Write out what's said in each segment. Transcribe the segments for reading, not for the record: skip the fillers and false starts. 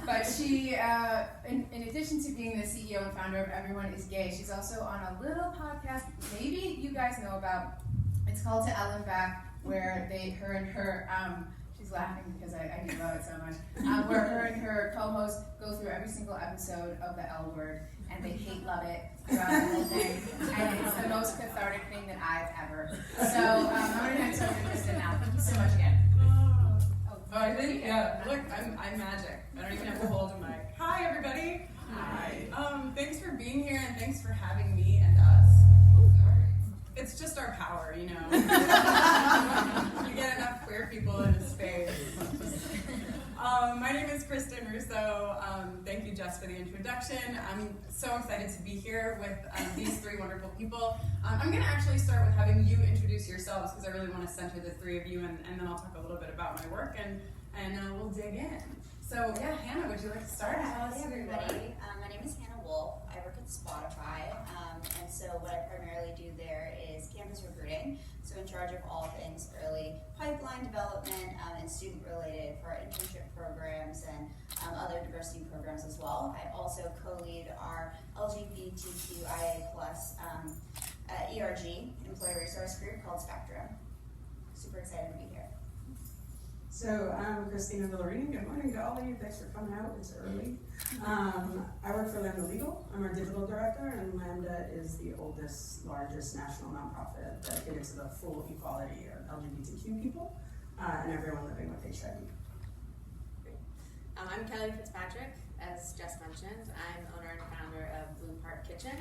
But she, in addition to being the CEO and founder of Everyone Is Gay, she's also on a little podcast maybe you guys know about. It's called To Ellen Back, where her and her, she's laughing because I do love it so much, where her and her co-host go through every single episode of the L Word, and they hate love it throughout the whole thing, and it's the most cathartic thing that I've ever heard. So I'm going to hand it over to Kristin now. Thank you so much again. I think, yeah, look, I'm magic. I don't even have to hold a mic. Hi, everybody. Hi. Thanks for being here, and thanks for having me and us. It's just our power, you know. You get enough queer people in a space. My name is Kristin Russo. Thank you, Jess, for the introduction. I'm so excited to be here with these three wonderful people. I'm going to actually start with having you introduce yourselves because I really want to center the three of you, and then I'll talk a little bit about my work, and we'll dig in. So, yeah, Hannah, would you like to start? Hi, everybody. My name is Hannah Wolf. I work at Spotify, and so what I primarily do there is campus recruiting, so in charge of all things early pipeline development and student-related for our internship programs and other diversity programs as well. I also co-lead our LGBTQIA+ ERG, employee resource group called Spectrum. Super excited to be here. So I'm Christina Villarini. Good morning to all of you. Thanks for coming out. It's early. I work for Lambda Legal. I'm our digital director, and Lambda is the oldest, largest national nonprofit dedicated to the full equality of LGBTQ people and everyone living with HIV. I'm Kelly Fitzpatrick. As Jess mentioned, I'm owner and founder of Bloom Park Kitchen.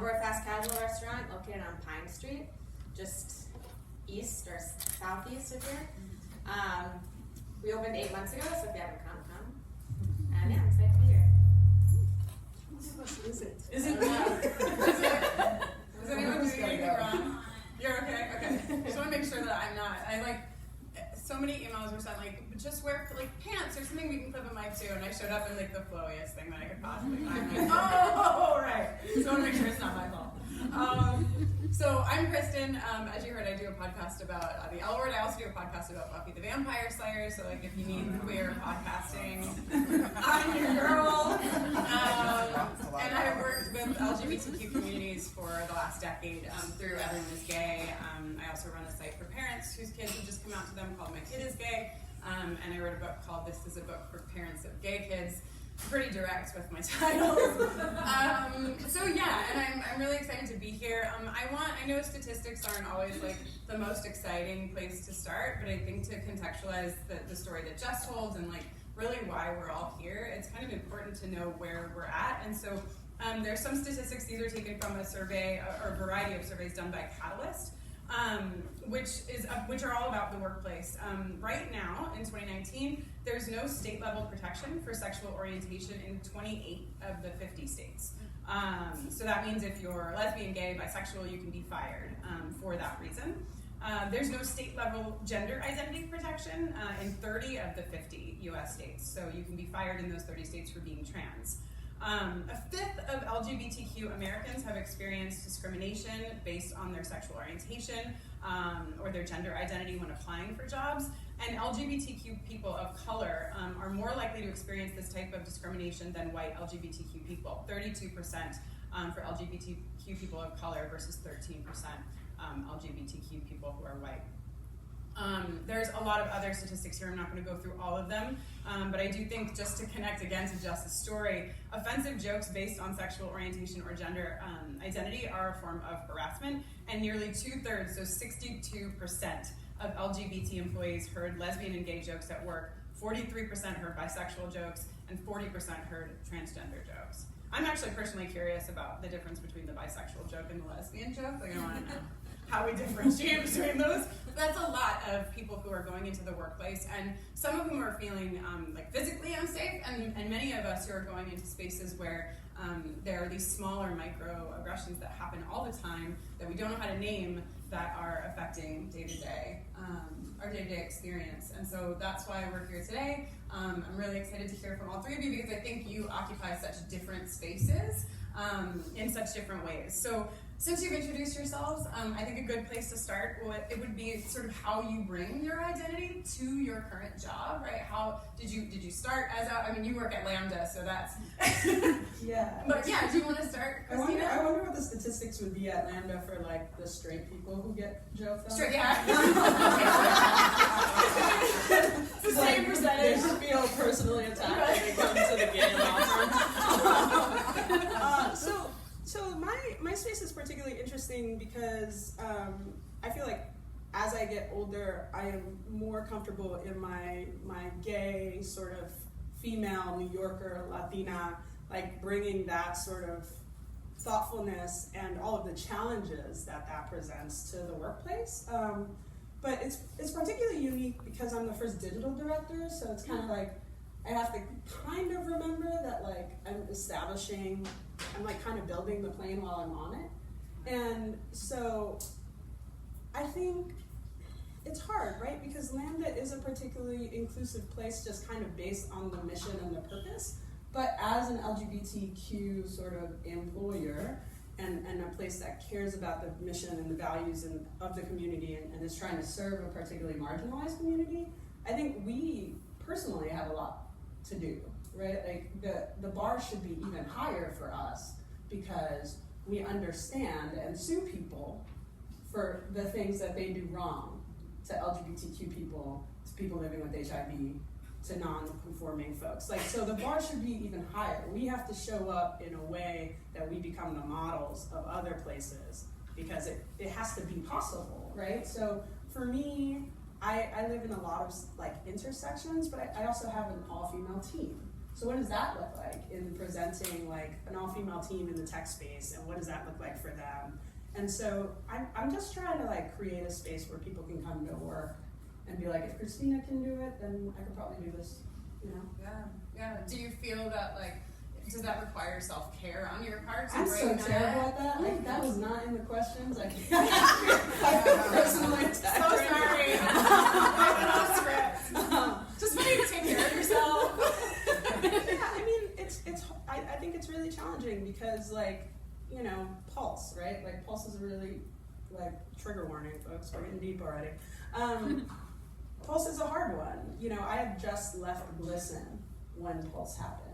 We're a fast casual restaurant located on Pine Street, just east or southeast of here. We opened 8 months ago, so if you haven't come. And yeah, I'm excited to be here. How much is it? Is it? Is anyone doing anything wrong? You're okay? Okay. Just want to make sure that I'm not. So many emails were sent, just wear, pants or something we can clip a mic to, and I showed up in, the flowiest thing that I could possibly find. Oh, right. So I want to make sure it's not my fault. So I'm Kristin. As you heard, I do a podcast about the L Word. I also do a podcast about Buffy the Vampire Slayer. So if you need queer podcasting, I'm your girl. And I've worked with LGBTQ communities for the last decade through Everyone Is Gay. I also run a site for parents whose kids have just come out to them called My Kid Is Gay. And I wrote a book called This Is a Book for Parents of Gay Kids. Pretty direct with my title. So yeah, and I'm really excited to be here. I know statistics aren't always the most exciting place to start, but I think to contextualize the story that Jess told and really why we're all here, it's kind of important to know where we're at. And so there's some statistics. These are taken from a survey or a variety of surveys done by Catalyst. Which are all about the workplace. Right now, in 2019, there's no state-level protection for sexual orientation in 28 of the 50 states. So that means if you're lesbian, gay, bisexual, you can be fired for that reason. There's no state-level gender identity protection in 30 of the 50 US states. So you can be fired in those 30 states for being trans. A fifth of LGBTQ Americans have experienced discrimination based on their sexual orientation or their gender identity when applying for jobs. And LGBTQ people of color are more likely to experience this type of discrimination than white LGBTQ people, 32% for LGBTQ people of color versus 13% LGBTQ people who are white. There's a lot of other statistics here. I'm not going to go through all of them, but I do think just to connect again to Jess's story, offensive jokes based on sexual orientation or gender identity are a form of harassment, and nearly 2/3, so 62% of LGBT employees heard lesbian and gay jokes at work, 43% heard bisexual jokes, and 40% heard transgender jokes. I'm actually personally curious about the difference between the bisexual joke and the lesbian joke. I want to know how we differentiate between those. That's a lot of people who are going into the workplace, and some of whom are feeling physically unsafe, and many of us who are going into spaces where there are these smaller microaggressions that happen all the time that we don't know how to name that are affecting our day-to-day experience. And so that's why we're here today. I'm really excited to hear from all three of you because I think you occupy such different spaces in such different ways. So Since you've introduced yourselves, I think a good place to start would be sort of how you bring your identity to your current job, right? How did you start as I mean, you work at Lambda, so that's Yeah. But yeah, do you want to start, I Kristina? wonder what the statistics would be at Lambda for like the straight people who get Joe filmed. Straight, yeah. It's the same They percentage. just feel personally attacked when they come to the game offer. So my space is particularly interesting because I feel like as I get older, I am more comfortable in my gay sort of female New Yorker Latina, like bringing that sort of thoughtfulness and all of the challenges that presents to the workplace. But it's particularly unique because I'm the first digital director, so it's kind of like I have to kind of remember that like I'm like kind of building the plane while I'm on it. And so I think it's hard, right? Because Lambda is a particularly inclusive place just kind of based on the mission and the purpose. But as an LGBTQ sort of employer and a place that cares about the mission and the values of the community and is trying to serve a particularly marginalized community, I think we personally have a lot to do, right? Like the bar should be even higher for us because we understand and sue people for the things that they do wrong to LGBTQ people, to people living with HIV, to non-conforming folks. Like, so the bar should be even higher. We have to show up in a way that we become the models of other places because it has to be possible, right? So for me, I live in a lot of like intersections, but I also have an all-female team. So what does that look like in presenting like an all-female team in the tech space, and what does that look like for them? And so I'm just trying to like create a space where people can come to work and be like, if Kristina can do it, then I could probably do this, you know? Yeah. Do you feel that like, does that require self-care on your part? I'm so bring terrible at that. Like, that was not in the questions. I personally attacked. So sorry. Just for you to take care of yourself. Yeah, I mean, I think it's really challenging because, like, you know, Pulse, right? Like, Pulse is a really, like, trigger warning, folks. We're getting deep already. Pulse is a hard one. You know, I had just left Glisten when Pulse happened.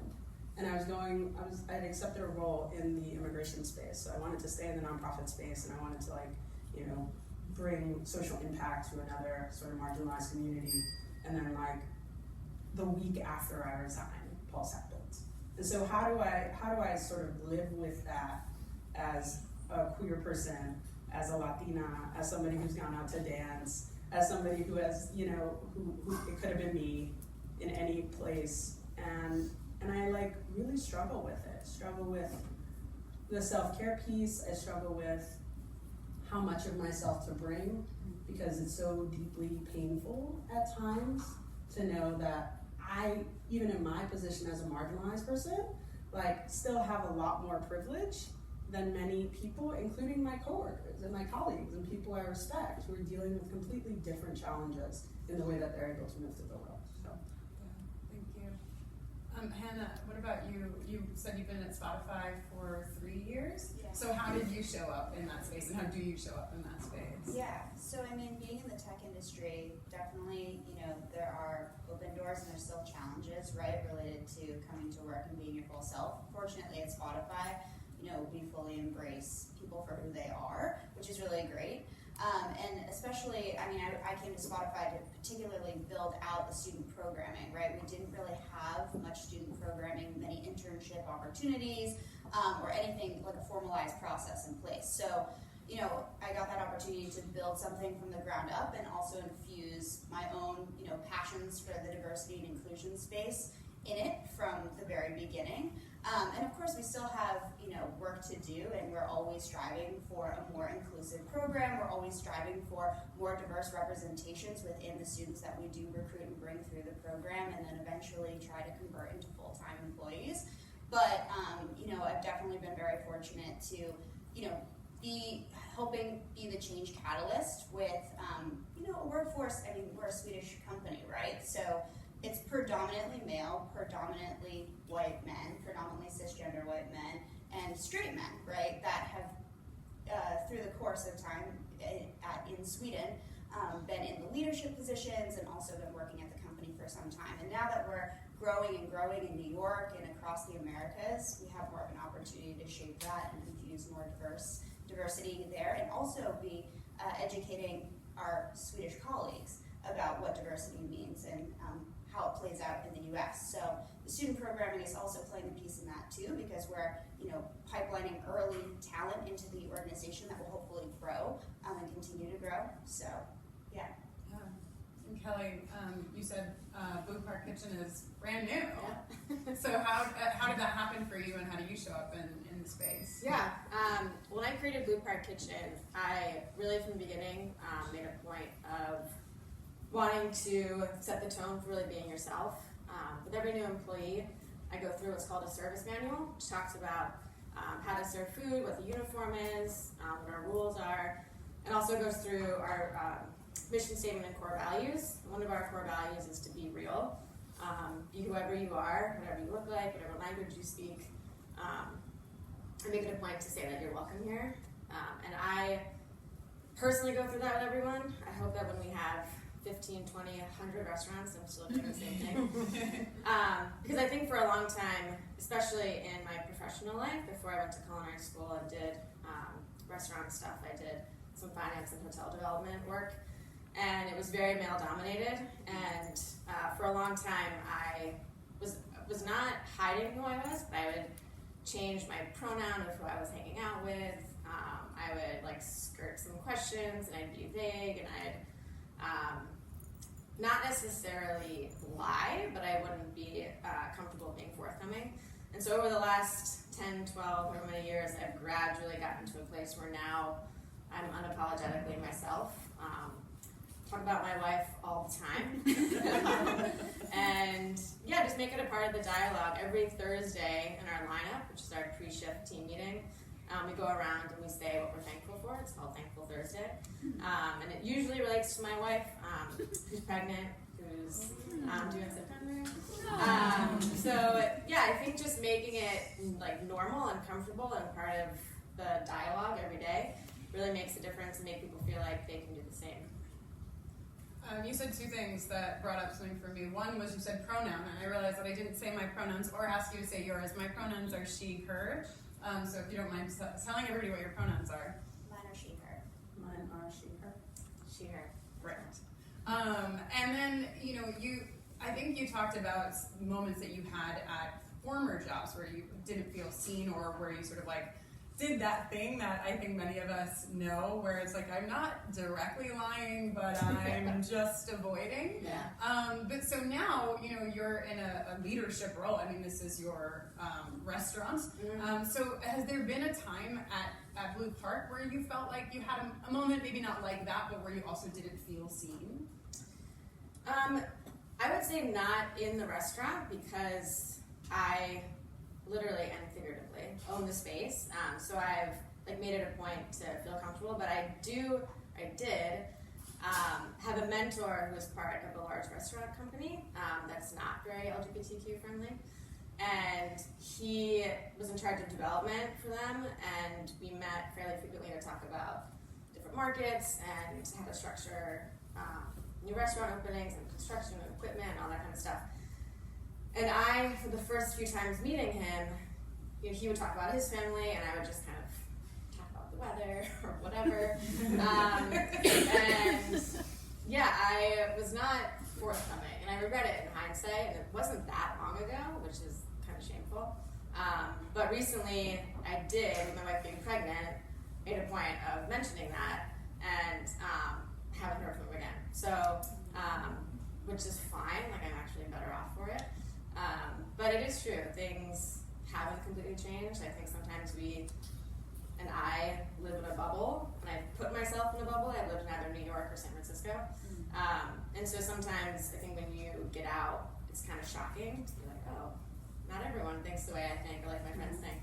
And I had accepted a role in the immigration space. So I wanted to stay in the nonprofit space, and I wanted to, like, you know, bring social impact to another sort of marginalized community. And then, like, the week after I resigned, Pulse happened. And so how do I sort of live with that as a queer person, as a Latina, as somebody who's gone out to dance, as somebody who has, you know, who it could have been me in any place, and I like really struggle with it. Struggle with the self-care piece. I struggle with how much of myself to bring because it's so deeply painful at times to know that I, even in my position as a marginalized person, like still have a lot more privilege than many people, including my coworkers and my colleagues and people I respect who are dealing with completely different challenges in the way that they're able to move through the world. So. Thank you. Hannah, what about you? You said you've been at Spotify for 3 years. Yeah. So how did you show up in that space, and how do you show up in that space? Yeah, so I mean, being in the tech industry, definitely, you know, there are open doors and there's still challenges, right, related to coming to work and being your full self. Fortunately, at Spotify, you know, we fully embrace people for who they are, which is really great. And especially, I mean, I came to Spotify to particularly build out the student programming, right? We didn't really have much student programming, many internship opportunities, or anything like a formalized process in place. So, you know, I got that opportunity to build something from the ground up and also infuse my own, you know, passions for the diversity and inclusion space in it from the very beginning. And of course, we still have, you know, work to do, and we're always striving for a more inclusive program. We're always striving for more diverse representations within the students that we do recruit and bring through the program, and then eventually try to convert into full-time employees. But, you know, I've definitely been very fortunate to, you know, be the change catalyst with, you know, a workforce. I mean, we're a Swedish company, right? So it's predominantly male, predominantly white men, predominantly cisgender white men, and straight men, right, that have through the course of time in Sweden, been in the leadership positions and also been working at the company for some time. And now that we're growing in New York and across the Americas, we have more of an opportunity to shape that and infuse more diversity there, and also be educating our Swedish colleagues about what diversity means and how it plays out in the US. So the student programming is also playing a piece in that too, because we're pipelining early talent into the organization that will hopefully grow and continue to grow. So yeah. And Kelly, you said Blue Park Kitchen is brand new. Yeah. So how did that happen for you, and how do you show up in the space? Yeah, when I created Blue Park Kitchen, I really from the beginning made a point of wanting to set the tone for really being yourself. With every new employee, I go through what's called a service manual, which talks about how to serve food, what the uniform is, what our rules are, and also goes through our mission statement and core values. One of our core values is to be real. Be whoever you are, whatever you look like, whatever language you speak. I make it a point to say that you're welcome here. And I personally go through that with everyone. I hope that when we have 15, 20, 100 restaurants, I'm still doing the same thing. Because I think for a long time, especially in my professional life, before I went to culinary school and did restaurant stuff, I did some finance and hotel development work, and it was very male dominated. And for a long time, I was not hiding who I was, but I would change my pronoun of who I was hanging out with. I would skirt some questions, and I'd be vague, and I'd not necessarily lie, but I wouldn't be comfortable being forthcoming. And so over the last 10, 12, however many years, I've gradually gotten to a place where now I'm unapologetically myself. Talk about my life all the time. And yeah, just make it a part of the dialogue. Every Thursday in our lineup, which is our pre-shift team meeting, we go around and we say what we're thankful for. It's called Thankful Thursday. And it usually relates to my wife, who's pregnant, who's due in September. So yeah, I think just making it normal and comfortable and part of the dialogue every day really makes a difference and make people feel like they can do the same. You said two things that brought up something for me. One was you said pronoun, and I realized that I didn't say my pronouns or ask you to say yours. My pronouns are she, her. So if you don't mind telling everybody what your pronouns are. Mine are she, her. Mine are she, her. She, her. Right. And then, I think you talked about moments that you had at former jobs where you didn't feel seen, or where you sort of did that thing that I think many of us know, where it's I'm not directly lying, but I'm just avoiding. Yeah. But so now, you're in a leadership role. I mean, this is your restaurant. Mm-hmm. So has there been a time at Blue Park where you felt like you had a moment, maybe not like that, but where you also didn't feel seen? I would say not in the restaurant, because I literally and figuratively own the space. So I've made it a point to feel comfortable, but I did have a mentor who was part of a large restaurant company that's not very LGBTQ friendly. And he was in charge of development for them, and we met fairly frequently to talk about different markets and how to structure new restaurant openings and construction and equipment and all that kind of stuff. And I, for the first few times meeting him, he would talk about his family, and I would just kind of talk about the weather or whatever. And yeah, I was not forthcoming, and I regret it in hindsight, and it wasn't that long ago, which is kind of shameful. But recently, I did, with my wife being pregnant, made a point of mentioning that, and haven't heard from him again. So, which is fine, I'm actually better off for it. But it is true, things haven't completely changed. I think sometimes I live in a bubble, and I put myself in a bubble. I've lived in either New York or San Francisco. And so sometimes I think when you get out, it's kind of shocking to be like, oh, not everyone thinks the way I think, or like my friends think.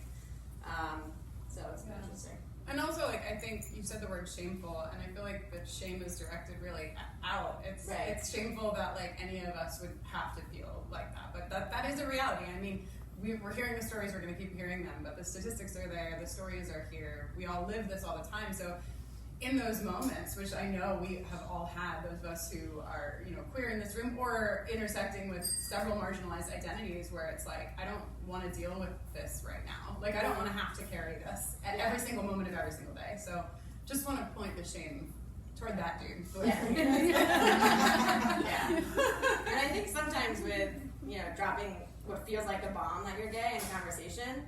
So it's interesting. And also, I think you said the word shameful, and I feel like the shame is directed really out. It's shameful that any of us would have to feel like that, but that is a reality. I mean, we're hearing the stories, we're going to keep hearing them, but the statistics are there, the stories are here. We all live this all the time. So in those moments, which I know we have all had, those of us who are, queer in this room or intersecting with several marginalized identities, where it's like, I don't want to deal with this right now. Like, I don't want to have to carry this at every single moment of every single day. So just want to point the shame toward that dude. Yeah. And I think sometimes with, dropping what feels like a bomb that you're gay in conversation,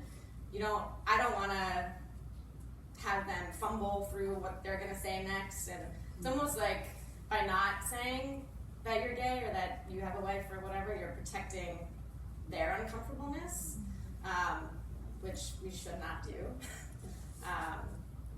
I don't want to have them fumble through what they're going to say next. And it's almost like by not saying that you're gay or that you have a wife or whatever, you're protecting their uncomfortableness, which we should not do.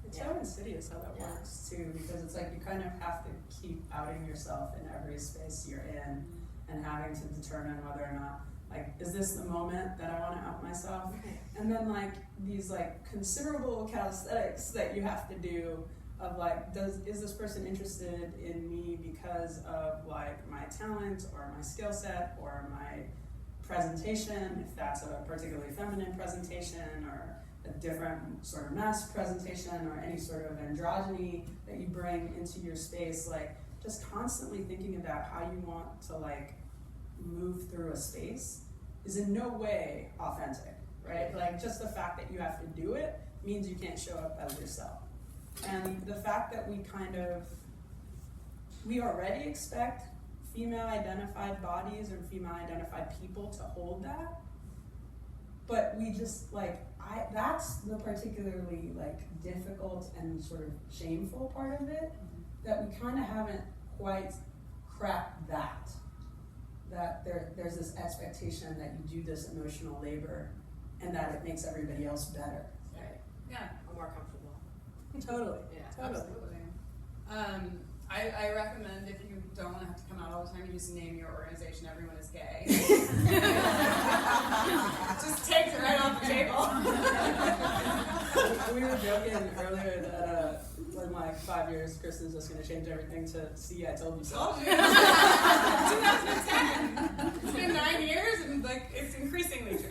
It's so insidious how that works too, because it's like you kind of have to keep outing yourself in every space you're in and having to determine whether or not, like, is this the moment that I want to out myself? Okay. And then like these like considerable calisthenics that you have to do of like, is this person interested in me because of like my talent or my skill set or my presentation, if that's a particularly feminine presentation or a different sort of mass presentation or any sort of androgyny that you bring into your space, like just constantly thinking about how you want to like move through a space is in no way authentic, right? Like just the fact that you have to do it means you can't show up as yourself. And the fact that we already expect female identified bodies or female identified people to hold that, but we just like, that's the particularly like difficult and sort of shameful part of it, that we kind of haven't quite cracked that there's this expectation that you do this emotional labor and that it makes everybody else better. Right. Yeah. Or more comfortable. Totally. Yeah. Totally. Absolutely. I recommend, if you don't want to have to come out all the time, you just name your organization Everyone is Gay. Just takes it right off the table. We were joking earlier that in like 5 years, Kristin's just going to change everything to "See, I told you so." Told you. 2010. It's been 9 years, and like it's increasingly true.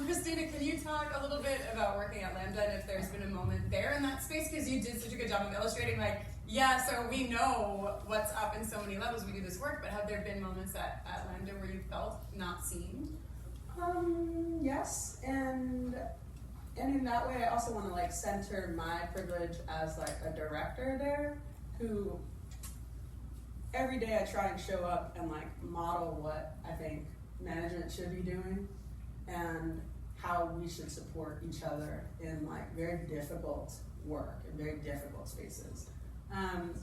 Christina, can you talk a little bit about working at Lambda and if there's been a moment there in that space? Because you did such a good job of illustrating, like, so we know what's up in so many levels. We do this work, but have there been moments at Lambda where you felt not seen? Yes, and in that way, I also want to like center my privilege as like a director there, who every day I try and show up and like model what I think management should be doing and how we should support each other in like very difficult work and very difficult spaces. I'm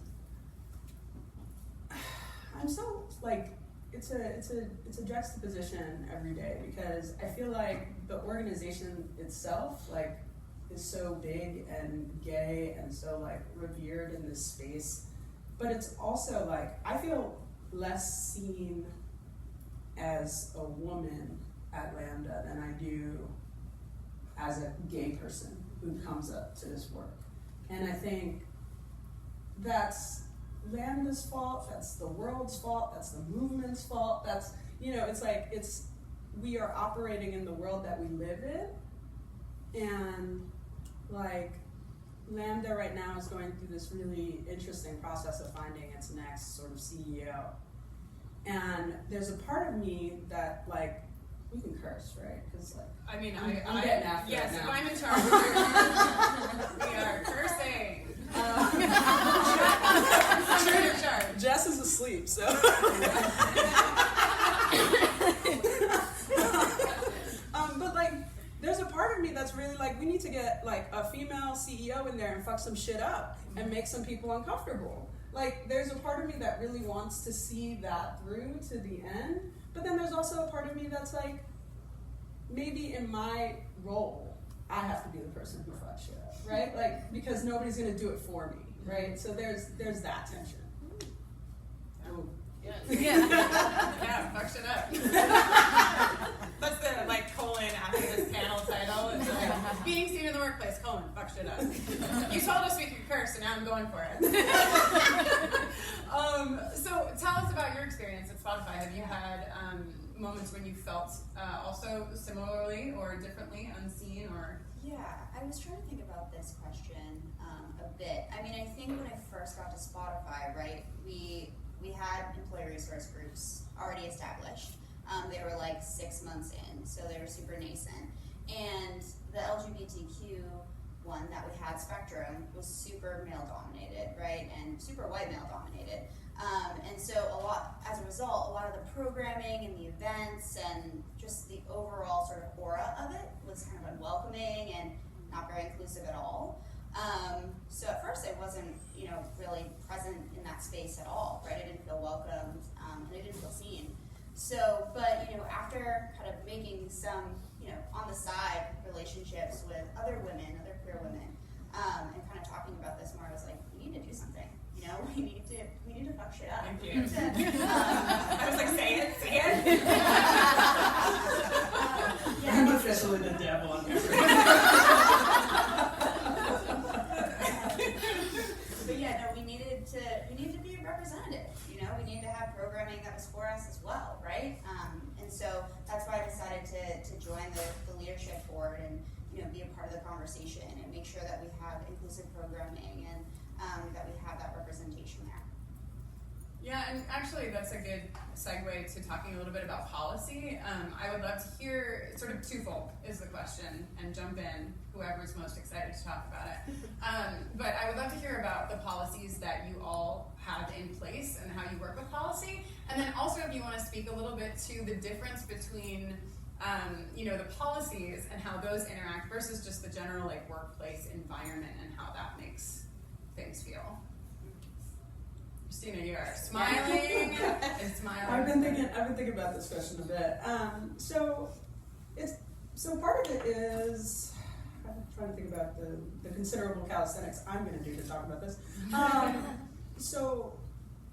so like, it's a juxtaposition every day, because I feel like the organization itself like is so big and gay and so like revered in this space, but it's also like I feel less seen as a woman at Lambda than I do as a gay person who comes up to this work. And I think that's Lambda's fault, that's the world's fault, that's the movement's fault, that's, it's like, we are operating in the world that we live in, and like, Lambda right now is going through this really interesting process of finding its next sort of CEO. And there's a part of me that like, we can curse, right? Because like, I mean, I'm getting after yes, it if now. I'm in charge, we are cursing. You're in charge. Jess is asleep, so. But like, there's a part of me that's really like, we need to get like a female CEO in there and fuck some shit up and make some people uncomfortable. Like, there's a part of me that really wants to see that through to the end. But then there's also a part of me that's like, maybe in my role, I have to be the person who fucks shit up, right? Like, because nobody's gonna do it for me, right? So there's that tension. Ooh. Yeah, fuck shit up. That's the like colon after this panel title. It's like, being seen in the workplace, colon, fuck shit up. You told us we could curse, and now I'm going for it. So tell us about your experience at Spotify. Have you had moments when you felt also similarly or differently unseen or? Yeah, I was trying to think about this question a bit. I mean, I think when I first got to Spotify, right, we had employee resource groups already established. They were like 6 months in, so they were super nascent. And the LGBTQ one that we had, Spectrum, was super male dominated, right, and super white male dominated. And so as a result, a lot of the programming and the events and just the overall sort of aura of it was kind of unwelcoming and not very inclusive at all. So at first I wasn't, really present in that space at all, right? I didn't feel welcomed, and I didn't feel seen. So, but, after kind of making some, on the side relationships with other women, other queer women, and kind of talking about this more, I was like, we need to do something. We need to fuck shit up. Thank you. I was like, say it. Yeah. I'm officially the devil on here. But yeah, no, we needed to be representative. We needed to have programming that was for us as well, right? And so that's why I decided to join the leadership board and be a part of the conversation and make sure that we have inclusive programming and that we have that representation there. Yeah, and actually that's a good segue to talking a little bit about policy. I would love to hear, sort of twofold is the question, and jump in, whoever's most excited to talk about it. But I would love to hear about the policies that you all have in place and how you work with policy. And then also if you want to speak a little bit to the difference between the policies and how those interact versus just the general workplace environment and how that makes things feel. Christina, you are smiling and smiling. I've been thinking about this question a bit. So part of it is, I'm trying to think about the considerable calisthenics I'm going to do to talk about this. So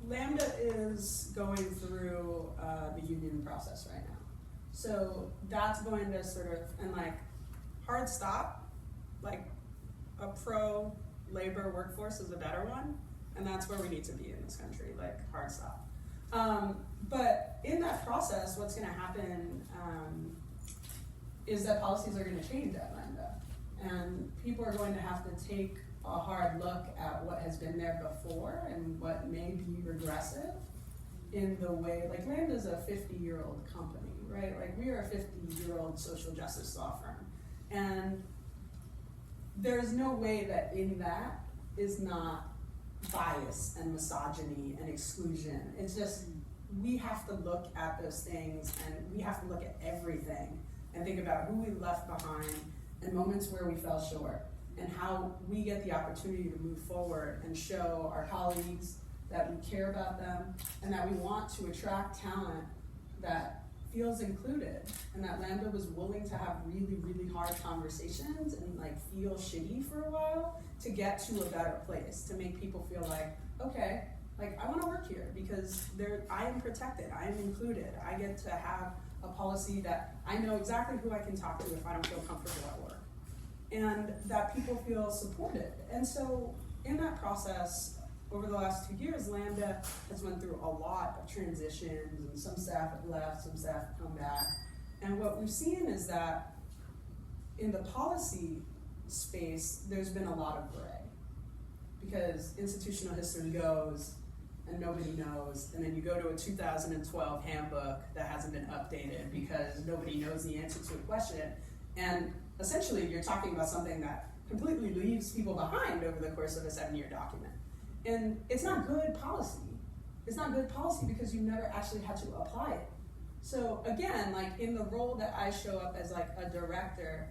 Lambda is going through the union process right now. So that's going to sort of, and hard stop, a pro labor workforce is a better one. And that's where we need to be in this country, hard stop. But in that process, what's going to happen is that policies are going to change at Lambda. And people are going to have to take a hard look at what has been there before and what may be regressive in the way, Lambda's a 50-year-old company, right? We are a 50-year-old social justice law firm. And there's no way that in that is not bias and misogyny and exclusion. It's just, we have to look at those things and we have to look at everything and think about who we left behind and moments where we fell short and how we get the opportunity to move forward and show our colleagues that we care about them and that we want to attract talent that feels included and that Lambda was willing to have really, really hard conversations and feel shitty for a while to get to a better place, to make people feel okay, I want to work here because I am protected, I am included, I get to have a policy that I know exactly who I can talk to if I don't feel comfortable at work, and that people feel supported. And so in that process, over the last 2 years, Lambda has went through a lot of transitions, and some staff have left, some staff have come back. And what we've seen is that in the policy space, there's been a lot of gray. Because institutional history goes, and nobody knows, and then you go to a 2012 handbook that hasn't been updated because nobody knows the answer to a question. And essentially, you're talking about something that completely leaves people behind over the course of a 7-year document. And it's not good policy. It's not good policy because you never actually had to apply it. So again, in the role that I show up as a director,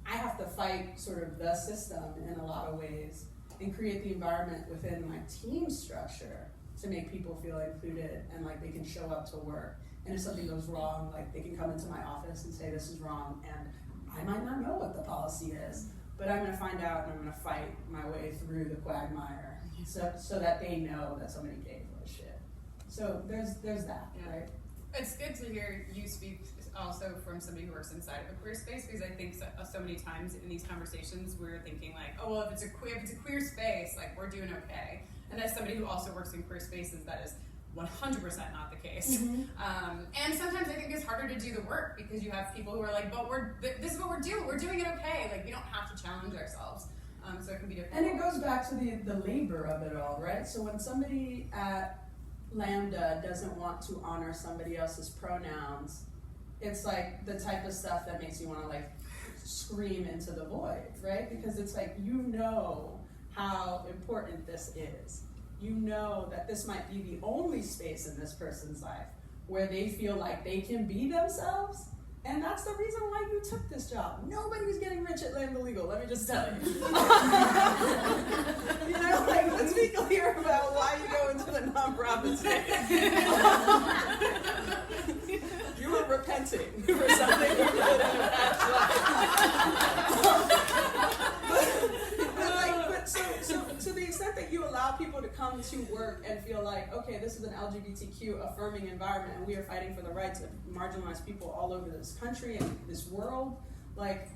I have to fight sort of the system in a lot of ways and create the environment within my team structure to make people feel included and they can show up to work. And if something goes wrong, they can come into my office and say this is wrong, and I might not know what the policy is, but I'm going to find out and I'm going to fight my way through the quagmire so that they know that somebody gave a shit. So there's that, yeah. Right? It's good to hear you speak also from somebody who works inside of a queer space, because I think so many times in these conversations we're thinking if it's a queer space, we're doing okay. And as somebody who also works in queer spaces, that is 100% not the case. And sometimes I think it's harder to do the work because you have people who are like, but this is what we're doing. We're doing it okay. Like, we don't have to challenge ourselves. So it can be different. And it goes back to the labor of it all, right? So when somebody at Lambda doesn't want to honor somebody else's pronouns, it's like the type of stuff that makes you want to like scream into the void, right? Because it's like, you know how important this is. You know that this might be the only space in this person's life where they feel like they can be themselves. And that's the reason why you took this job. Nobody's getting rich at Lambda Legal, let me just tell you. You know, like, let's be clear about why you go into the nonprofit space. You were repenting for something you did in your past life. But to the extent that you allow people to come to work and feel like, okay, this is an LGBTQ affirming environment and we are fighting for the rights of marginalized people all over this country and this world, like,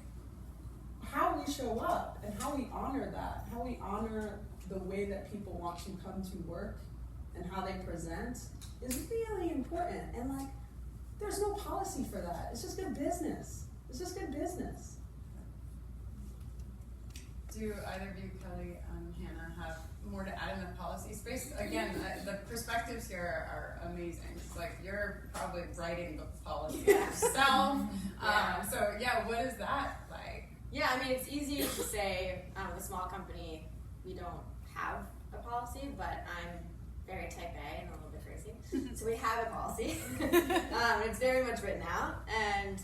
how we show up and how we honor that, how we honor the way that people want to come to work and how they present is really important. And like, there's no policy for that. It's just good business. It's just good business. Do either of you, Kelly and Hannah, have more to add in the policy space? Again, the perspectives here are amazing. It's like you're probably writing the policy yourself. So yeah, what is that like? Yeah, I mean, it's easy to say, with a small company, we don't have a policy, but I'm very type A and a little bit crazy. So we have a policy. It's very much written out. And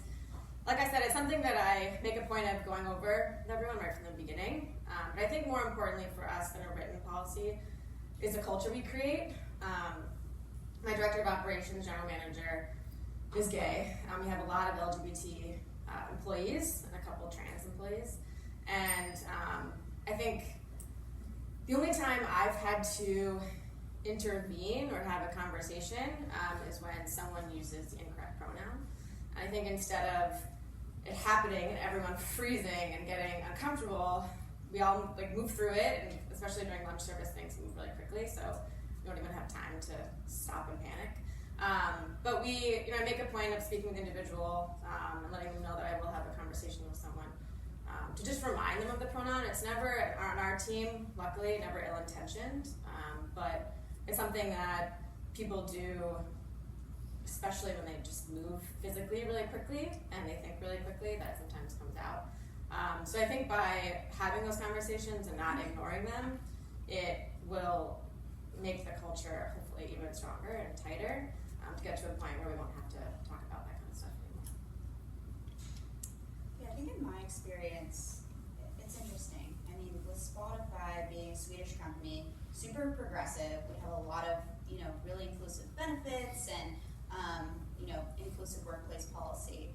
like I said, it's something that I make a point of going over with everyone right from the beginning. But I think more importantly for us than a written policy is the culture we create. My director of operations, general manager, is gay. We have a lot of LGBT employees and a couple trans employees. And I think the only time I've had to intervene or have a conversation is when someone uses the incorrect pronoun. I think instead of it happening and everyone freezing and getting uncomfortable, we all like move through it, and especially during lunch service, things move really quickly, so we don't even have time to stop and panic. But we, I make a point of speaking with the individual and letting them know that I will have a conversation with someone to just remind them of the pronoun. It's never on our team, luckily, never ill-intentioned, but it's something that people do, especially when they just move physically really quickly and they think really quickly, that sometimes comes out. So I think by having those conversations and not ignoring them, it will make the culture hopefully even stronger and tighter to get to a point where we won't have to talk about that kind of stuff anymore. Yeah, I think in my experience, it's interesting. I mean, with Spotify being a Swedish company, super progressive, we have a lot of, really inclusive benefits and, inclusive workplace policy.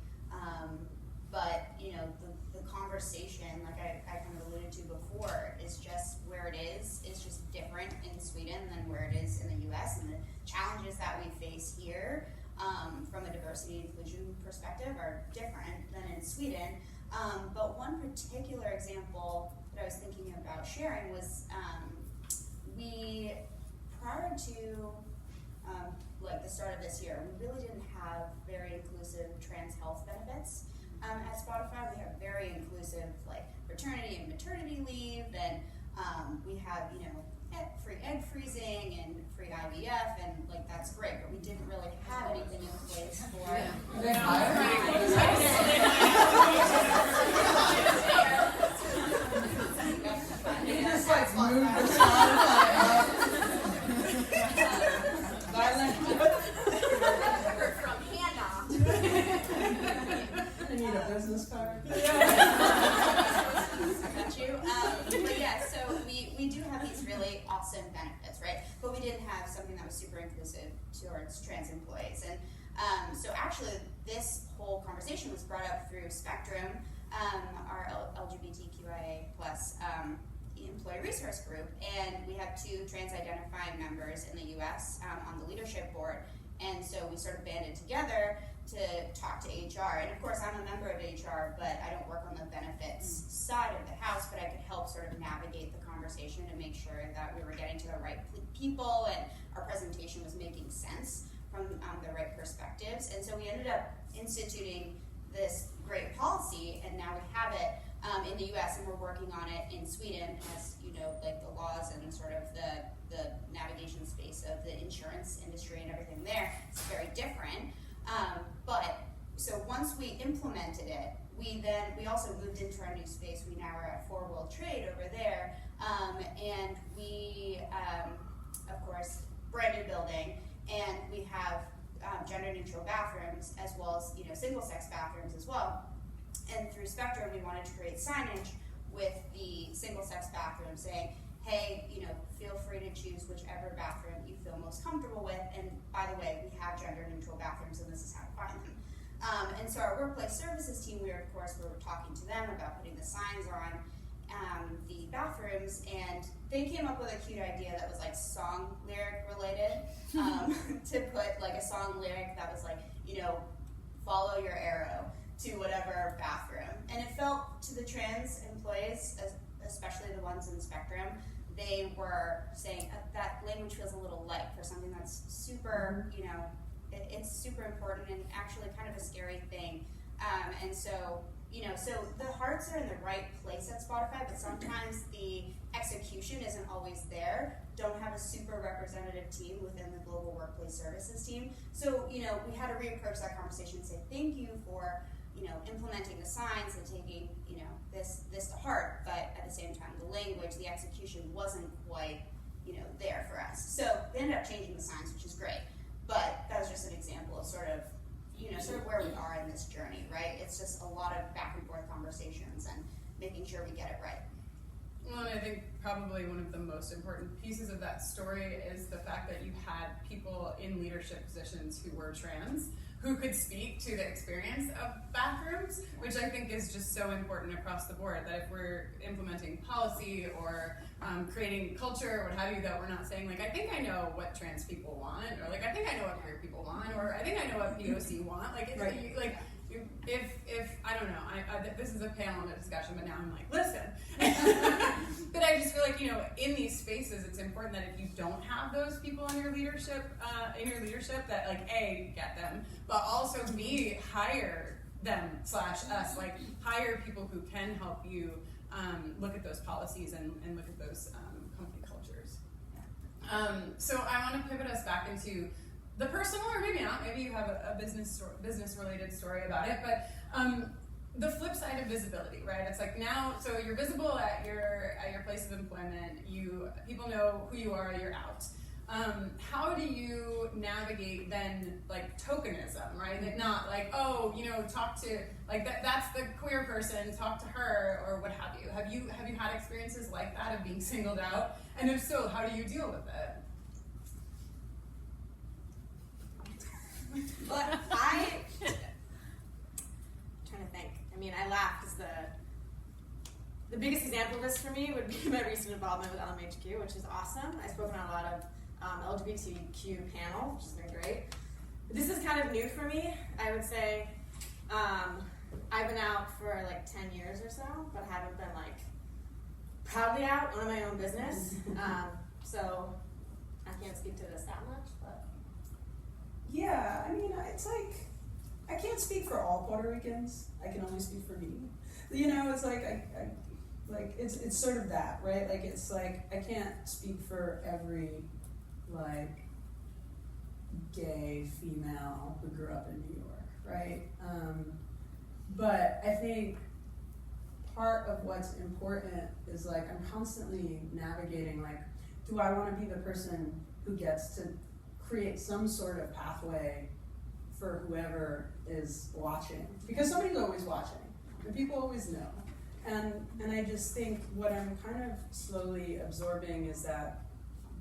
But, the conversation, like I kind of alluded to before, is just where it is just different in Sweden than where it is in the US, and the challenges that we face here from a diversity and inclusion perspective are different than in Sweden. But one particular example that I was thinking about sharing was we, prior to the start of this year, we really didn't have very inclusive trans health benefits. At Spotify, we have very inclusive paternity and maternity leave, and we have free egg freezing and free IVF, and that's great. But we didn't really have anything in place for. You just move the Spotify up. From Hannah. I need a business card. But yeah, so we do have these really awesome benefits, right? But we didn't have something that was super inclusive towards trans employees. And so actually this whole conversation was brought up through Spectrum, our LGBTQIA plus employee resource group. And we have 2 trans-identifying members in the US on the leadership board. And so we sort of banded together to talk to HR. And of course, I'm a member of HR, but I don't work on the benefits side of the house, but I could help sort of navigate the conversation to make sure that we were getting to the right people and our presentation was making the right perspectives. And so we ended up instituting this great policy, and now we have it in the US, and we're working on it in Sweden, as you know, like the laws and sort of the navigation space of the insurance industry and everything there is very different. But so once we implemented it, we also moved into our new space. We now are at 4 World Trade over there, and we, of course, brand new building, and we have gender neutral bathrooms as well as single sex bathrooms as well. And through Spectrum, we wanted to create signage with the single sex bathroom saying, hey, feel free to choose whichever bathroom you feel most comfortable with. And by the way, we have gender neutral bathrooms, and this is how to find them. And so our workplace services team, we were talking to them about putting the signs on the bathrooms, and they came up with a cute idea that was like song lyric related, to put like a song lyric that was like, follow your arrow to whatever bathroom. And it felt to the trans employees, especially the ones in Spectrum, they were saying that language feels a little light for something that's super, it's super important and actually kind of a scary thing. And so, so the hearts are in the right place at Spotify, but sometimes the execution isn't always there. Don't have a super representative team within the global workplace services team. So, we had to reapproach that conversation and say, thank you for, implementing the signs and taking, this to heart, but at the same time, the language, the execution wasn't quite, there for us. So they ended up changing the signs, which is great. But that was just an example of sort of where we are in this journey, right? It's just a lot of back and forth conversations and making sure we get it right. Well, and I think probably one of the most important pieces of that story is the fact that you had people in leadership positions who were trans, who could speak to the experience of bathrooms, which I think is just so important across the board, that if we're implementing policy or creating culture or what have you, that we're not saying like, I think I know what trans people want, or like, I think I know what queer people want, or I think I know what POC want. Like, Right. if I don't know, I this is a panel and a discussion, but now I'm like, listen. But I just feel like, in these spaces, it's important that if you don't have those people in your leadership, that like A, get them, but also B, hire them / us, like hire people who can help you look at those policies and look at those company cultures. So I want to pivot us back into the personal, or maybe not, maybe you have a business related story about it, but the flip side of visibility, right? It's like now, so you're visible at your place of employment, people know who you are, you're out. How do you navigate then like tokenism, right? That not like, talk to like that's the queer person, talk to her, or what have you. Have you had experiences like that of being singled out? And if so, how do you deal with it? Well, I'm trying to think. I mean, I laugh because the biggest example of this for me would be my recent involvement with LMHQ, which is awesome. I've spoken on a lot of LGBTQ panels, which has been great. But this is kind of new for me, I would say. I've been out for like 10 years or so, but haven't been like proudly out, owning my own business. So I can't speak to this that much, but. Yeah, I mean, it's like, I can't speak for all Puerto Ricans. I can only speak for me. It's like, it's sort of that, right? Like, it's like, I can't speak for every, like, gay female who grew up in New York, right? But I think part of what's important is, like, I'm constantly navigating, like, do I want to be the person who gets to create some sort of pathway for whoever is watching, because somebody's always watching and people always know, and I just think what I'm kind of slowly absorbing is that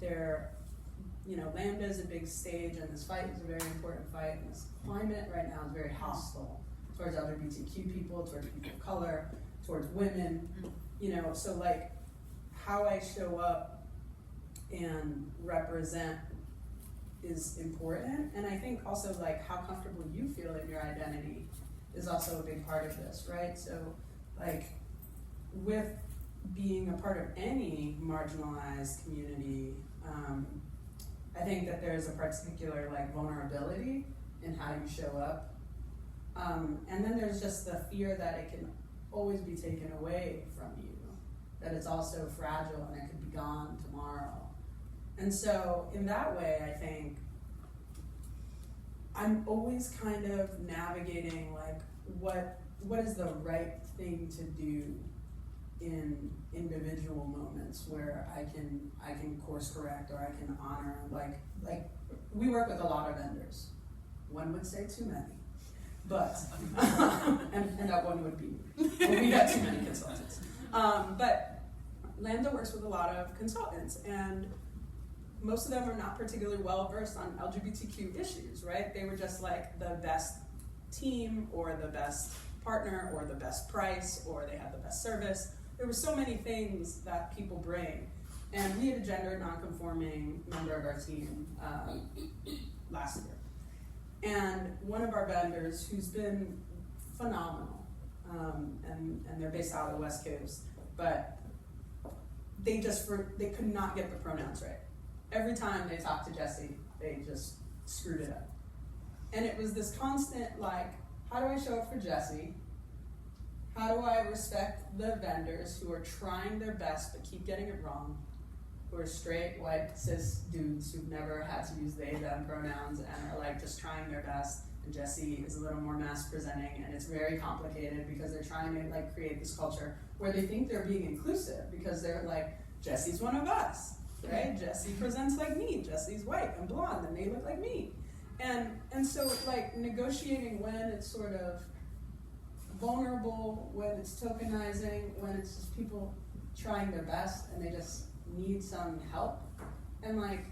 Lambda is a big stage, and this fight is a very important fight, and this climate right now is very hostile towards LGBTQ people, towards people of color, towards women, so like how I show up and represent is important, and I think also like how comfortable you feel in your identity is also a big part of this, right? So like with being a part of any marginalized community, I think that there's a particular like vulnerability in how you show up. And then there's just the fear that it can always be taken away from you, that it's also fragile and it could be gone tomorrow. And so in that way, I think I'm always kind of navigating like what is the right thing to do in individual moments where I can course correct or I can honor, like we work with a lot of vendors. One would say too many, but and that one would be me. Well, we got too many consultants. But Lambda works with a lot of consultants, and most of them are not particularly well versed on LGBTQ issues, right? They were just like the best team or the best partner or the best price or they had the best service. There were so many things that people bring. And we had a gender nonconforming member of our team last year. And one of our vendors who's been phenomenal, and they're based out of the West Coast, but they could not get the pronouns right. Every time they talked to Jessie, they just screwed it up. And it was this constant, like, how do I show up for Jessie? How do I respect the vendors who are trying their best but keep getting it wrong? Who are straight, white, cis dudes who've never had to use they, them pronouns and are like just trying their best. And Jessie is a little more mass presenting, and it's very complicated because they're trying to like create this culture where they think they're being inclusive because they're like, Jessie's one of us, right? Jessie presents like me. Jessie's white and blonde, and they look like me. And so like negotiating when it's sort of vulnerable, when it's tokenizing, when it's just people trying their best and they just need some help, and like,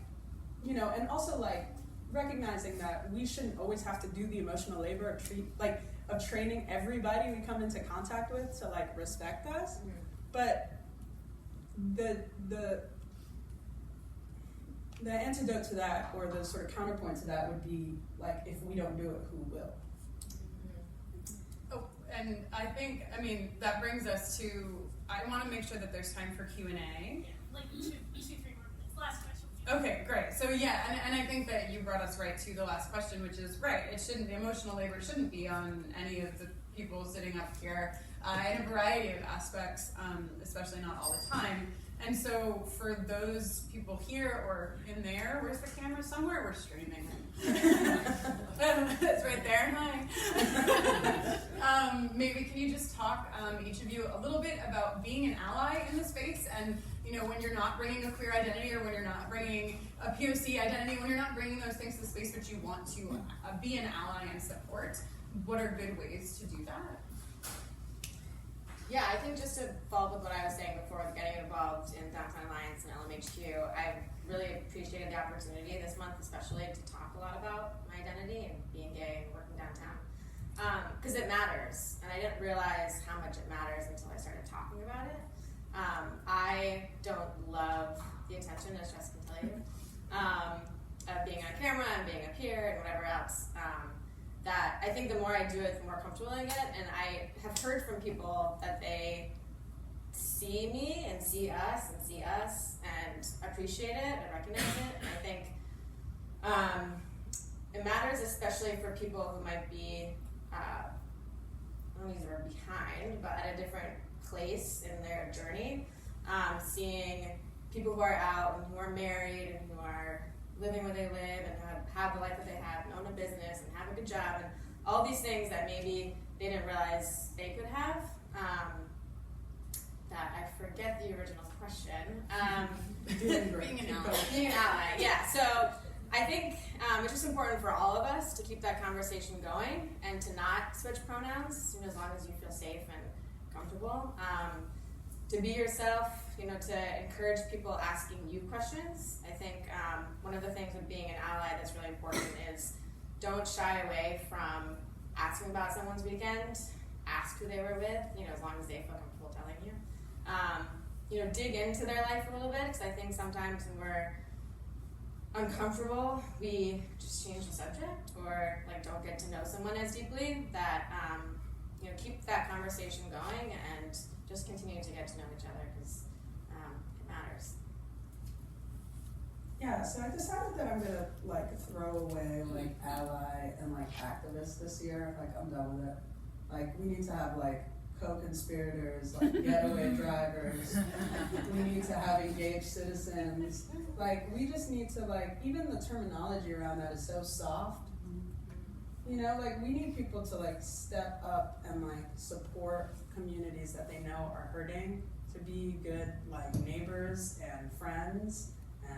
you know, and also like recognizing that we shouldn't always have to do the emotional labor of training everybody we come into contact with to like respect us. Mm-hmm. But the antidote to that, or the sort of counterpoint to that, would be like, if we don't do it, who will? Oh, and I mean, that brings us to, I want to make sure that there's time for Q&A. Like 2-3 more minutes. Last question. Okay, great. So yeah, and I think that you brought us right to the last question, which is right. The emotional labor shouldn't be on any of the people sitting up here in a variety of aspects, especially not all the time. And so for those people here or in there, where's the camera? Somewhere we're streaming. It's right there. Hi. Maybe can you just talk, each of you, a little bit about being an ally in the space, and you know, when you're not bringing a queer identity, or when you're not bringing a POC identity, when you're not bringing those things to the space, but you want to be an ally and support, what are good ways to do that? Yeah, I think just to follow up with what I was saying before with getting involved in Downtown Alliance and LMHQ, I've really appreciated the opportunity this month, especially to talk a lot about my identity and being gay and working downtown. Because it matters, and I didn't realize how much it matters until I started talking about it. I don't love the attention, as Jess can tell you, of being on camera and being up here and whatever else. That I think the more I do it, the more comfortable I get, and I have heard from people that they see me and see us and appreciate it and recognize it. And I think it matters, especially for people who might be, I don't use the word behind, but at a different place in their journey. Seeing people who are out and who are married and who are living where they live and have the life that they have, and own a business and have a good job, and all these things that maybe they didn't realize they could have. That I forget the original question. Being an ally. Being an ally, yeah. So I think it's just important for all of us to keep that conversation going and to not switch pronouns, as long as you feel safe and comfortable. To be yourself, to encourage people asking you questions. I think one of the things with being an ally that's really important is don't shy away from asking about someone's weekend. Ask who they were with, as long as they feel comfortable telling you. Dig into their life a little bit, because I think sometimes when we're uncomfortable, we just change the subject or don't get to know someone as deeply. That keep that conversation going and just continue to get to know each other, because it matters. Yeah, so I decided that I'm gonna like throw away like ally and like activist this year. Like I'm done with it. Like we need to have like co-conspirators, like getaway drivers. We need to have engaged citizens. Like we just need to like, even the terminology around that is so soft. You know, like we need people to like step up and like support communities that they know are hurting, to be good like neighbors and friends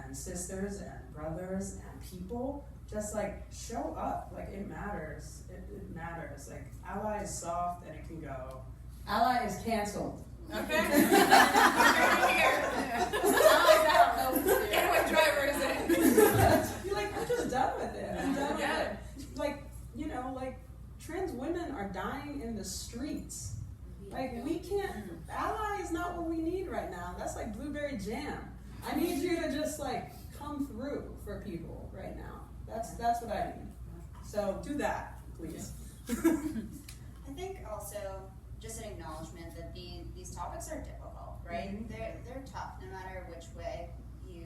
and sisters and brothers and people. Just like show up, like it matters. It matters. Like ally is soft and it can go. Ally is canceled. Okay. Right here. Ally's out. Getaway driver is in. You're like, I'm just done with it. I'm done with it. Like, you know, like trans women are dying in the streets. Like we can't, ally is not what we need right now. That's like blueberry jam. I need you to just like come through for people right now. That's what I need. So do that, please. I think also just an acknowledgement that these topics are difficult, right? Mm-hmm. They're tough no matter which way you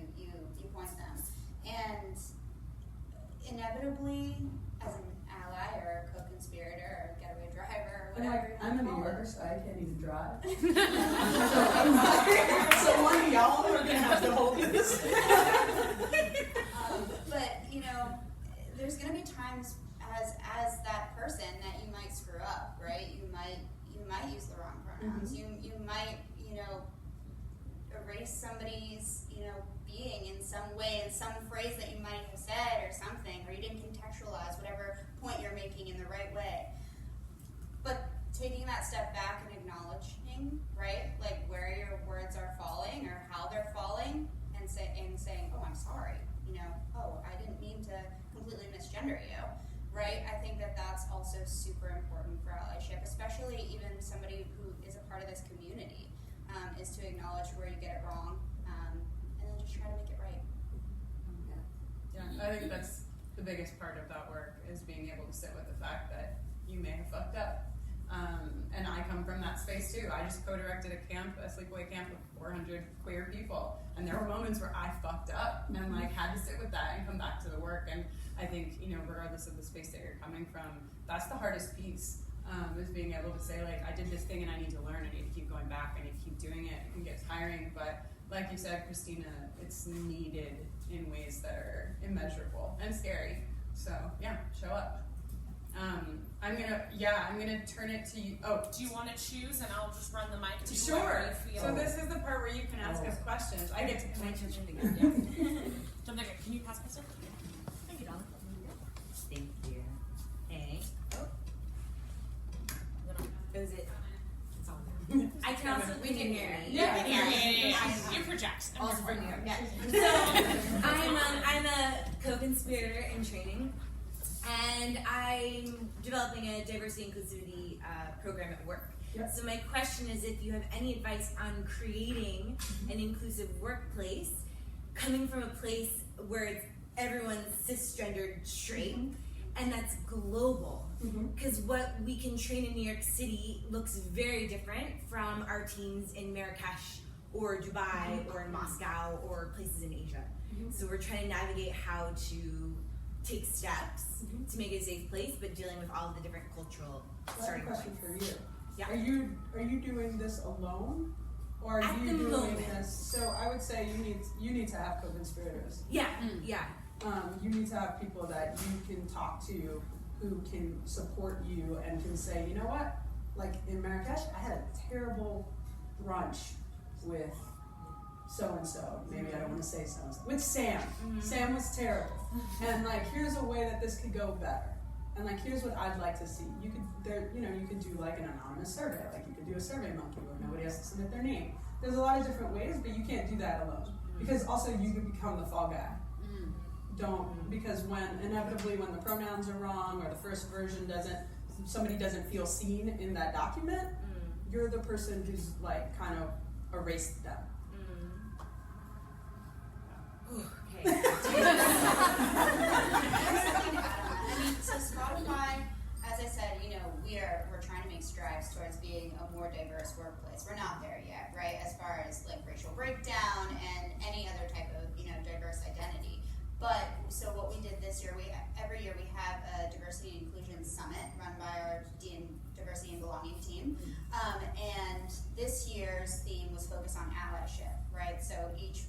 point them. And inevitably, as an ally or a co-conspirator or a getaway driver or And whatever like, you I'm a want to New call Yorker, it. so I can't even drive. So one of y'all are gonna have to hold this. But you know, there's gonna be times as that person that you might screw up, right? You might use the wrong pronouns. Mm-hmm. You might, you know, erase somebody's, you know, being in some way, in some phrase that you might have said or something, or you didn't contextualize whatever point you're making in the right way. But taking that step back and acknowledging, right, like where your words are falling or how they're falling, and saying, oh, I'm sorry, you know, oh, I didn't mean to completely misgender you, right? I think that that's also super important for allyship, especially even somebody who is a part of this community, is to acknowledge where you get it wrong, and then just try to make it right. Yeah, I think that's the biggest part of that work, is being able to sit with the fact that you may have fucked up. And I come from that space too. I just co-directed a sleepaway camp with 400 queer people, and there were moments where I fucked up and like had to sit with that and come back to the work. And I think, you know, regardless of the space that you're coming from, that's the hardest piece, is being able to say like, I did this thing and I need to learn. I need to keep going back. I need to keep doing it. It can get tiring, but like you said, Christina, it's needed in ways that are immeasurable and scary. So yeah, show up. I'm gonna turn it to you. Oh, Do you want to choose, and I'll just run the mic to sure. whoever you feel. So this is the part where you can ask us questions. I get to point you. Jump in. Can you pass my stuff? Thank you, Donna. Thank you. Hey. Is it? It's on there. I can also We can hear it. Yeah. You're for Jackson. Also from New York. Yeah. So I'm a co-conspirator in training, and I'm developing a diversity inclusivity program at work. Yep. So my question is, if you have any advice on creating an inclusive workplace, coming from a place where it's everyone's cisgendered straight, and that's global. Because what we can train in New York City looks very different from our teams in Marrakesh or Dubai or in Moscow or places in Asia. So we're trying to navigate how to take steps to make it a safe place, but dealing with all of the different cultural I have a starting question points. for you. Yeah. Are you doing this alone, or are At you the doing moment. this? So I would say you need to have co-conspirators. Yeah, yeah. You need to have people that you can talk to, who can support you and can say, you know what? Like in Marrakesh, I had a terrible brunch with so-and-so. Maybe I don't want to say so-and-so. With Sam. Sam was terrible. And like, here's a way that this could go better. And like, here's what I'd like to see. You could do like an anonymous survey. Like you could do a survey monkey where nobody has to submit their name. There's a lot of different ways, but you can't do that alone. Because also you could become the fall guy. Because when the pronouns are wrong or the first version somebody doesn't feel seen in that document, you're the person who's like kind of erased them. Okay. I mean, so Spotify, as I said, you know, we're trying to make strides towards being a more diverse workplace. We're not not there yet, right? As far as like racial breakdown and any other type of, diverse identity. But so what we did this year, every year we have a diversity and inclusion summit run by our diversity and belonging team. And this year's theme was focused on allyship, right? So each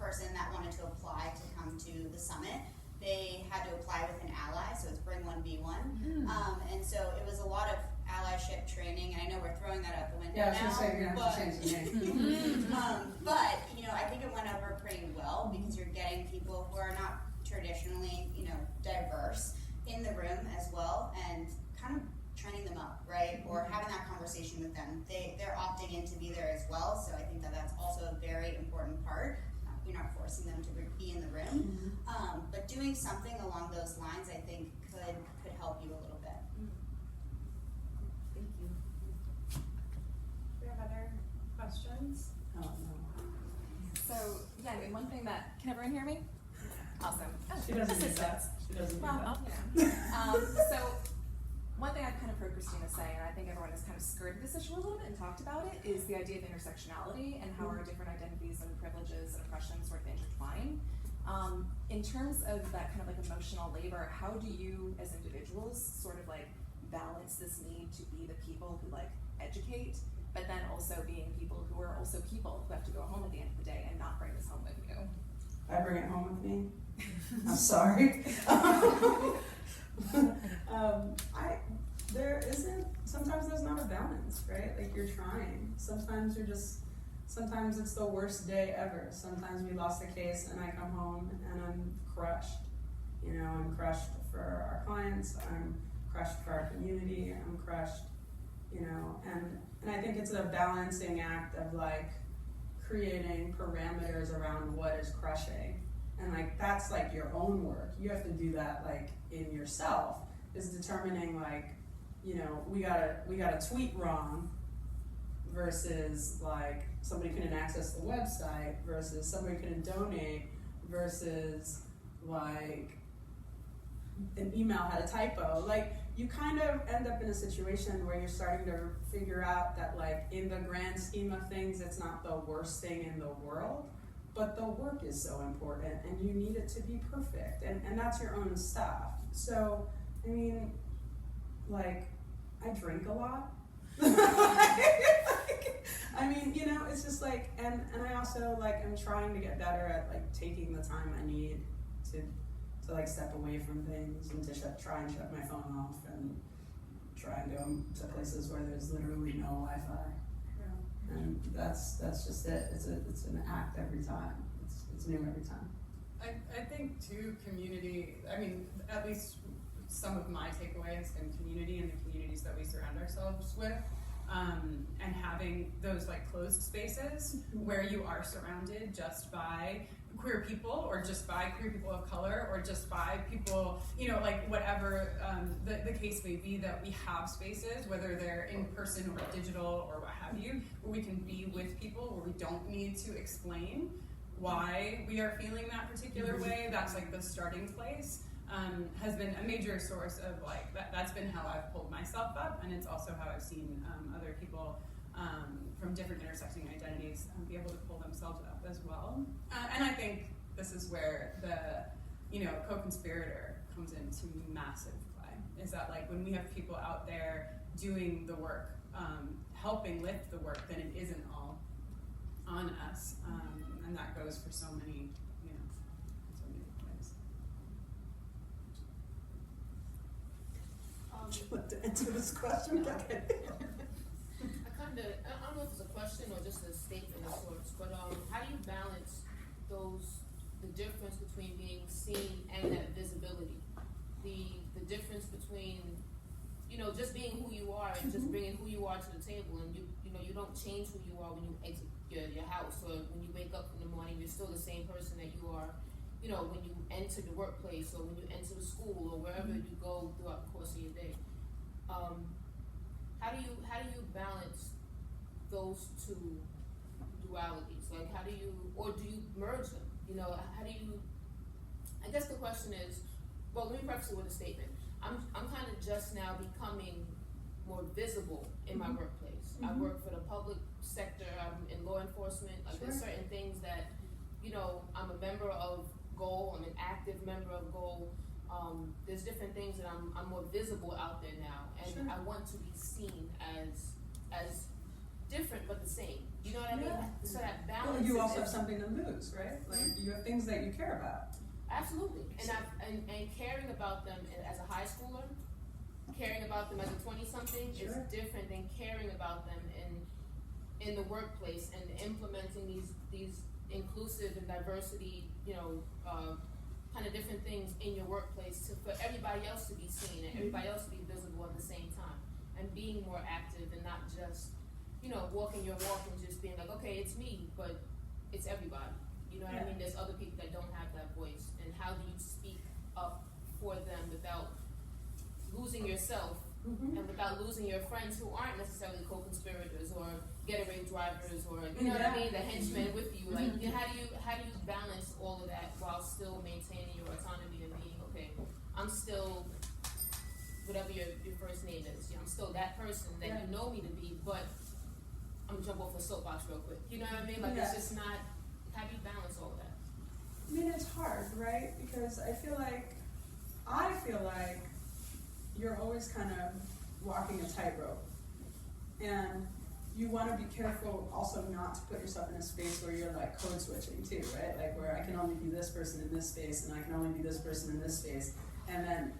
person that wanted to apply to come to the summit, they had to apply with an ally, so it's bring one, be one. And so it was a lot of allyship training, and I know we're throwing that out the window now. Yeah, I was gonna say, you're gonna have to change the name. But, I think it went over pretty well because you're getting people who are not traditionally, diverse in the room as well, and kind of training them up, right? Or having that conversation with them. They're opting in to be there as well, so I think that that's also a very important part. You're not forcing them to be in the room, but doing something along those lines, I think, could help you a little bit. Thank you. Do we have other questions? Oh, no. So, yeah, I mean, one thing that, can everyone hear me? Awesome. Oh, She doesn't do that. assistance. She doesn't do Well, that. so one thing I've kind of heard Kristina say, and I think everyone has kind of skirted this issue a little bit and talked about it, is the idea of intersectionality and how our different identities and privileges and oppressions sort of intertwine. In terms of that kind of like emotional labor, how do you as individuals sort of like balance this need to be the people who like educate, but then also being people who are also people who have to go home at the end of the day and not bring this home with you? I bring it home with me. I'm sorry. Sometimes there's not a balance, right? Like you're trying. Sometimes it's the worst day ever. Sometimes we lost a case and I come home and I'm crushed. I'm crushed for our clients, I'm crushed for our community, I'm crushed, and I think it's a balancing act of like creating parameters around what is crushing. And like that's like your own work. You have to do that like in yourself, is determining like, we got a tweet wrong versus like somebody couldn't access the website versus somebody couldn't donate versus like an email had a typo. Like you kind of end up in a situation where you're starting to figure out that like in the grand scheme of things, it's not the worst thing in the world, but the work is so important and you need it to be perfect, and that's your own stuff. So, I mean, like, I drink a lot. I mean, it's just like, and I also like, I'm trying to get better at like taking the time I need to like step away from things and to try and shut my phone off and try and go to places where there's literally no Wi-Fi. Yeah. And that's just it. It's an act every time. It's new every time. I think too, community, I mean, at least some of my takeaway has been community and the communities that we surround ourselves with, and having those like closed spaces where you are surrounded just by queer people, or just by queer people of color, or just by people, like whatever the case may be, that we have spaces, whether they're in person or digital or what have you, where we can be with people, where we don't need to explain why we are feeling that particular way. That's like the starting place. Has been a major source of like, that's been how I've pulled myself up, and it's also how I've seen other people from different intersecting identities be able to pull themselves up as well. And I think this is where the co-conspirator comes into massive play, is that like when we have people out there doing the work, helping lift the work, then it isn't all on us, and that goes for so many ways. Would you like to answer this question? Okay. I don't know if it's a question or just a statement of sorts, but how do you balance the difference between being seen and that visibility? The difference between, just being who you are and just bringing who you are to the table, and you don't change who you are when you exit your house, or when you wake up in the morning, you're still the same person that you are, when you enter the workplace, or when you enter the school, or wherever you go throughout the course of your day. How do you balance those two dualities? Like, how do you merge them? How do you? I guess the question is, well, let me preface it with a statement. I'm kind of just now becoming more visible in my workplace. I work for the public sector, I'm in law enforcement, like there's certain things that, you know, I'm a member of GOAL, I'm an active member of GOAL. There's different things that I'm more visible out there now, and I want to be seen as different but the same. You know what I mean? So that balance. Well, you also have something to lose, right? Like you have things that you care about. Absolutely, and caring about them as a high schooler, caring about them as a 20-something is different than caring about them in the workplace and implementing these inclusive and diversity, you know, kind of different things in your workplace for everybody else to be seen and everybody else to be visible at the same time, and being more active and not just, you know, walking your walk and just being like, okay, it's me, but it's everybody. You know what I mean? There's other people that don't have that voice, and how do you speak up for them without losing yourself and without losing your friends who aren't necessarily co-conspirators or getaway drivers or, you know what I mean, the henchmen with you. Like, you know, how do you balance all of that while still maintaining your autonomy and being, okay, I'm still whatever your first name is. You know, I'm still that person that you know me to be, but I'm gonna jump off the soapbox real quick. You know what I mean? Like, it's just not. How do you balance all of that? I mean, it's hard, right? Because I feel like you're always kind of walking a tightrope, and you want to be careful also not to put yourself in a space where you're like code switching too, right? Like where I can only be this person in this space, and I can only be this person in this space, and then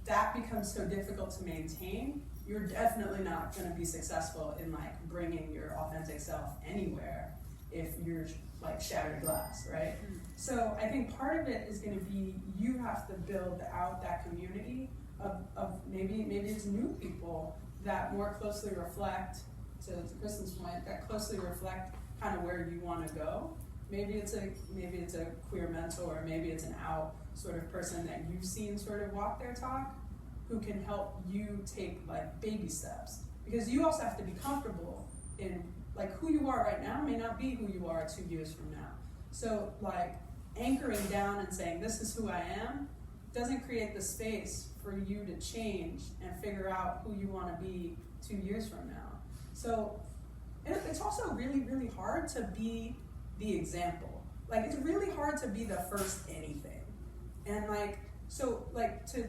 that becomes so difficult to maintain. You're definitely not going to be successful in like bringing your authentic self anywhere if you're like shattered glass, right? So I think part of it is going to be you have to build out that community of maybe it's new people that more closely reflect, to Kristin's point, that closely reflect kind of where you want to go. Maybe it's a queer mentor, or maybe it's an out sort of person that you've seen sort of walk their talk, who can help you take like baby steps. Because you also have to be comfortable in like who you are right now may not be who you are 2 years from now. So like anchoring down and saying this is who I am doesn't create the space for you to change and figure out who you want to be 2 years from now. So it's also really, really hard to be the example. Like it's really hard to be the first anything. And like, so like to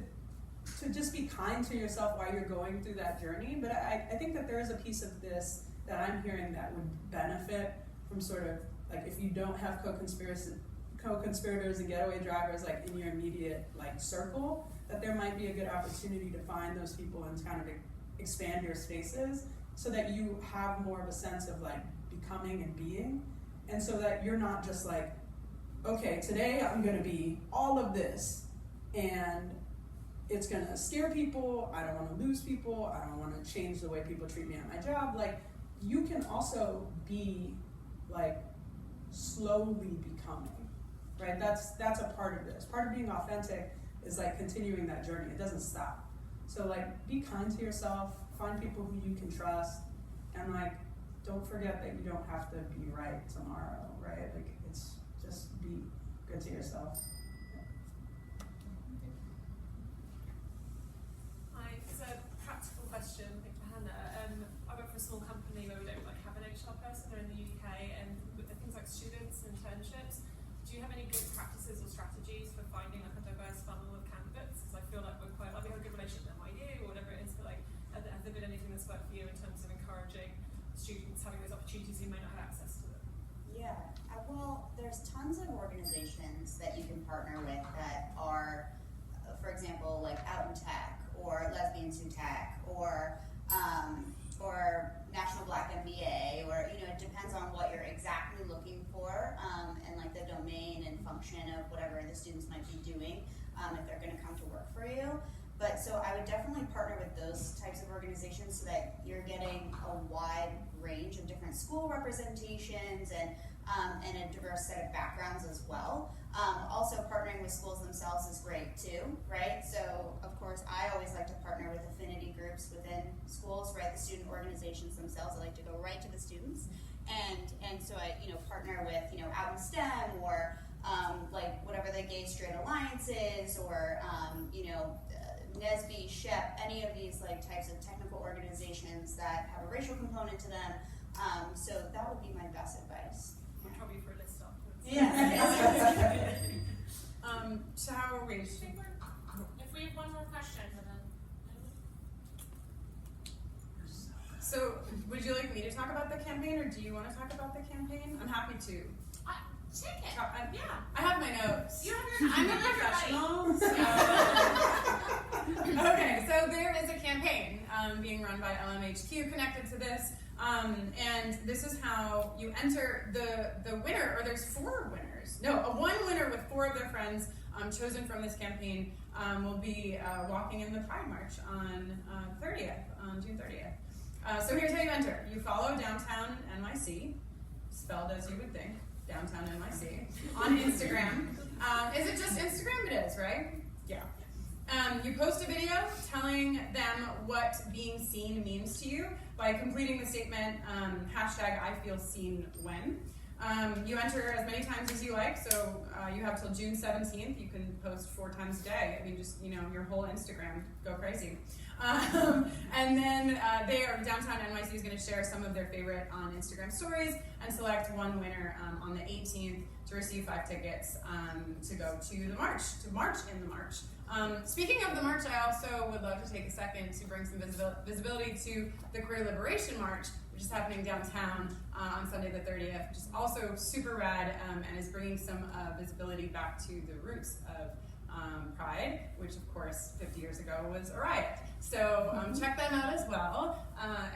just be kind to yourself while you're going through that journey. But I think that there is a piece of this that I'm hearing that would benefit from sort of like if you don't have co-conspirators and getaway drivers like in your immediate like circle, that there might be a good opportunity to find those people and kind of expand your spaces so that you have more of a sense of like becoming and being, and so that you're not just like, okay, today I'm gonna be all of this and it's gonna scare people, I don't wanna lose people, I don't wanna change the way people treat me at my job. Like you can also be like slowly becoming, right? That's a part of this. Part of being authentic is like continuing that journey. It doesn't stop. So like be kind to yourself, find people who you can trust, and like don't forget that you don't have to be right tomorrow, right? Like it's just be good to yourself. Hi, it's a practical question, I think, for Hannah. I work for a small company where we don't like have an HR person. They're in the UK, and with things like students and internships, do you have any good practices or strategies for finding like a diverse funnel of candidates? Because I feel like we have a good relationship at NYU or whatever it is, but like, has there been anything that's worked for you in terms of encouraging students having those opportunities who may not have access to them? Yeah, well, there's tons of organizations that you can partner with that are, for example, like Out in Tech, or Lesbians in Tech, or National Black MBA, or, you know, it depends on what you're exactly looking for, and like the domain and function of whatever the students might be doing, if they're gonna come to work for you. But so I would definitely partner with those types of organizations so that you're getting a wide range of different school representations and a diverse set of backgrounds as well. Also partnering with schools themselves is great too, right? So of course I always like to partner with affinity groups within schools, right? The student organizations themselves, I like to go right to the students. And so I, you know, partner with, you know, Out in STEM, or like whatever the Gay Straight Alliance is, or you know, NSBE, SHEP, any of these like types of technical organizations that have a racial component to them. So that would be my best advice. We'll trouble you for a list afterwards. Yeah. So how are we? If we have one more question, then. So would you like me to talk about the campaign, or do you want to talk about the campaign? I'm happy to. Take it. Yeah, I have my notes. You have your, I'm a professional. Okay, so there is a campaign being run by LMHQ connected to this, and this is how you enter the winner, or there's 4 winners. No, one winner with 4 of their friends chosen from this campaign will be walking in the Pride March on June 30th. So here's how you enter. You follow Downtown NYC, spelled as you would think, Downtown NYC, on Instagram. Is it just Instagram? It is, right? Yeah. You post a video telling them what being seen means to you by completing the statement, #IFeelSeenWhen. You enter as many times as you like, so you have till June 17th. You can post 4 times a day. I mean, just, your whole Instagram, go crazy. And then Downtown NYC is going to share some of their favorite on Instagram stories and select one winner on the 18th to receive 5 tickets to go to the march, to march in the march. Speaking of the march, I also would love to take a second to bring some visibility to the Queer Liberation March, which is happening downtown on Sunday the 30th, which is also super rad and is bringing some visibility back to the roots of Pride, which of course 50 years ago was a riot. So check them out as well.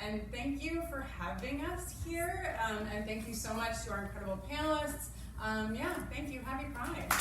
And thank you for having us here. And thank you so much to our incredible panelists. Thank you. Happy Pride.